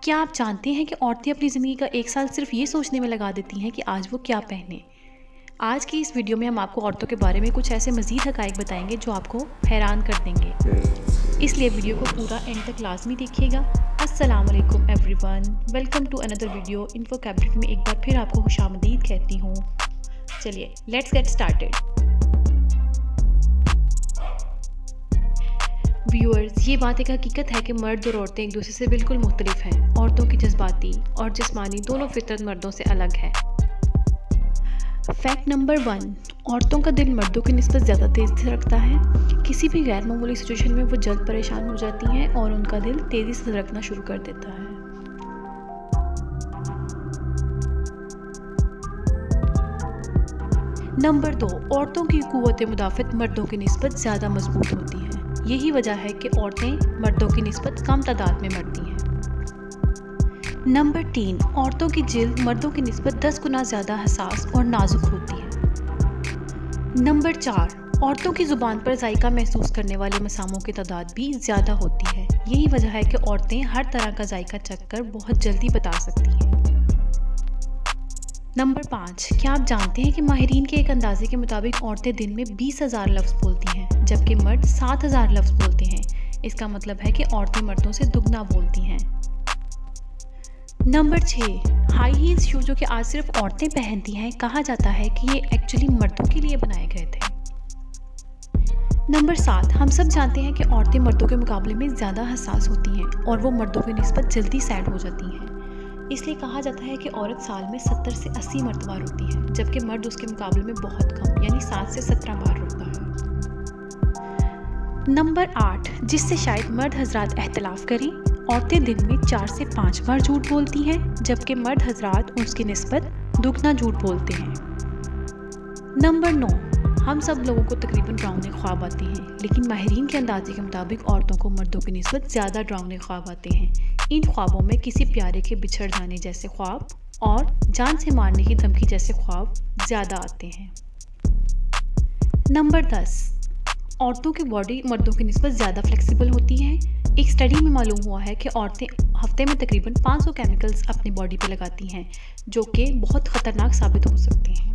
क्या आप जानते हैं कि औरतें अपनी ज़िंदगी का 1 साल सिर्फ ये सोचने में लगा देती हैं कि आज वो क्या पहने? आज की इस वीडियो में हम आपको औरतों के बारे में कुछ ऐसे मज़ीद हक़ाइक़ बताएंगे जो आपको हैरान कर देंगे। इसलिए वीडियो को पूरा एंड तक लाज़मी देखिएगा। अस्सलाम वालेकुम everyone, welcome to another video. Infocabaret में एक बार फिर आपको खुशामदीद कहती हूँ। चलिए लेट्स गेट स्टार्टेड। व्यूअर्स, ये बात एक हकीकत है कि मर्द और औरतें एक दूसरे से बिल्कुल मुख्तलिफ हैं। औरतों की जज्बाती और जिस्मानी दोनों फितरत मर्दों से अलग है। फैक्ट नंबर 1, औरतों का दिल मर्दों की निस्बत ज़्यादा तेज़ी से धड़कता है। किसी भी गैर मामूली सिचुएशन में वो जल्द परेशान हो जाती हैं और उनका दिल तेज़ी से धड़कना शुरू कर देता है। नंबर 2, औरतों की क़ुव्वत मुदाफ़त मर्दों की निस्बत ज़्यादा मजबूत होती है। यही वजह है कि औरतें मर्दों की निस्बत कम तादाद में मरती हैं। नंबर 3, औरतों की जिल्द मर्दों की निस्बत 10 गुना ज़्यादा हसास और नाजुक होती है। नंबर 4, औरतों की ज़ुबान पर जायका महसूस करने वाले मसामों की तादाद भी ज़्यादा होती है। यही वजह है कि औरतें हर तरह का जायका चख कर बहुत जल्दी बता सकती हैं। नंबर 5, क्या आप जानते हैं कि माहिरीन के एक अंदाजे के मुताबिक औरतें दिन में 20,000 लफ्ज़ बोलती हैं, जबकि मर्द 7,000 लफ्ज़ बोलते हैं। इसका मतलब है कि औरतें मर्दों से दुगना बोलती हैं। नंबर 6, हाई हील्स शू जो कि आज सिर्फ औरतें पहनती हैं, कहा जाता है कि ये एक्चुअली मर्दों के लिए बनाए गए थे। नंबर 7, हम सब जानते हैं कि औरतें मर्दों के मुकाबले में ज़्यादा हसास होती हैं और वो मर्दों की निस्बत जल्दी सैड हो जाती हैं। इसलिए कहा जाता है कि औरत साल में 70 से 80 मरतबा रोती है, जबकि मर्द उसके मुकाबले में बहुत कम यानी 7 से 17 बार रोता है। नंबर 8, जिससे शायद मर्द हजरात एहतलाफ करें, औरतें दिन में 4 से 5 बार झूठ बोलती हैं, जबकि मर्द हजरात उसकी निस्बत दुगना झूठ बोलते हैं। नंबर 9, हम सब लोगों को तकरीबन डरावने ख्वाब आते हैं, लेकिन माहिरीन के अंदाजे के मुताबिक औरतों को मर्दों की निस्बत ज़्यादा डरावने ख्वाब आते हैं। इन ख्वाबों में किसी प्यारे के बिछड़ जाने जैसे ख्वाब और जान से मारने की धमकी जैसे ख्वाब ज़्यादा आते हैं। नंबर 10, औरतों की बॉडी मर्दों की निस्बत ज़्यादा फ्लेक्सिबल होती है। एक स्टडी में मालूम हुआ है कि औरतें हफ्ते में तकरीबन 500 केमिकल्स अपनी बॉडी पे लगाती हैं, जो कि बहुत ख़तरनाक साबित हो सकते हैं।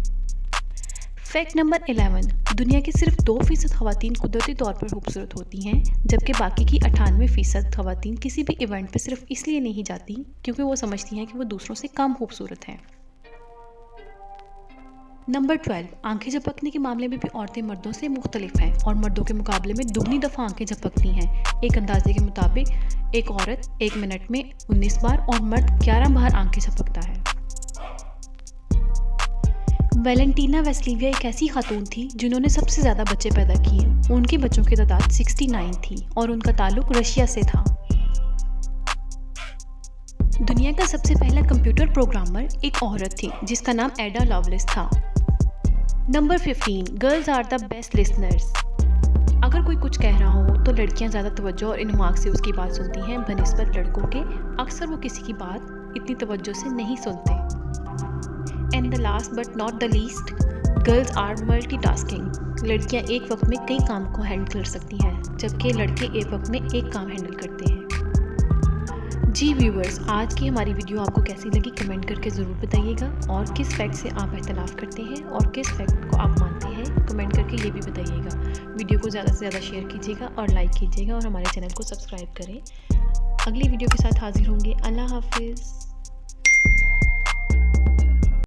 फैक्ट नंबर 11, दुनिया की सिर्फ 2% ख़वातीन कुदरती तौर पर खूबसूरत होती हैं, जबकि बाकी की 98% ख़वातीन किसी भी इवेंट पर सिर्फ इसलिए नहीं जाती क्योंकि वो समझती हैं कि वो दूसरों से कम खूबसूरत हैं। नंबर 12, आंखें झपकने के मामले में भी औरतें मर्दों से मुख्तलिफ हैं और मर्दों के मुकाबले में दुगनी दफ़ा आंखें झपकती हैं। एक अंदाजे के मुताबिक एक औरत 1 मिनट में 19 बार और मर्द 11 बार आंखें झपकता है। वैलेंटीना वेस्लिविया एक ऐसी खातून थी जिन्होंने सबसे ज़्यादा बच्चे पैदा किए। उनके बच्चों की तादाद 69 थी और उनका ताल्लुक रशिया से था। दुनिया का सबसे पहला कंप्यूटर प्रोग्रामर एक औरत थी जिसका नाम एडा लवलेस था। Number 15, girls are the best listeners. अगर कोई कुछ कह रहा हो तो लड़कियां ज़्यादा तवज्जो और इन्माक से उसकी बात सुनती हैं बनिस्बत लड़कों के। अक्सर वो किसी की बात इतनी तवज्जो से नहीं सुनते। And the last but not the least, girls are multitasking. लड़कियां एक वक्त में कई काम को हैंडल कर सकती हैं, जबकि लड़के एक वक्त में एक काम हैंडल करते हैं। जी व्यूवर्स, आज की हमारी वीडियो आपको कैसी लगी कमेंट करके ज़रूर बताइएगा और किस फैक्ट से आप इख्तलाफ करते हैं और किस फैक्ट को आप मानते हैं कमेंट करके ये भी बताइएगा। वीडियो को ज़्यादा से ज़्यादा शेयर कीजिएगा और लाइक कीजिएगा और हमारे चैनल को सब्सक्राइब करें। अगली वीडियो के साथ हाजिर होंगे। अल्लाह हाफिज़।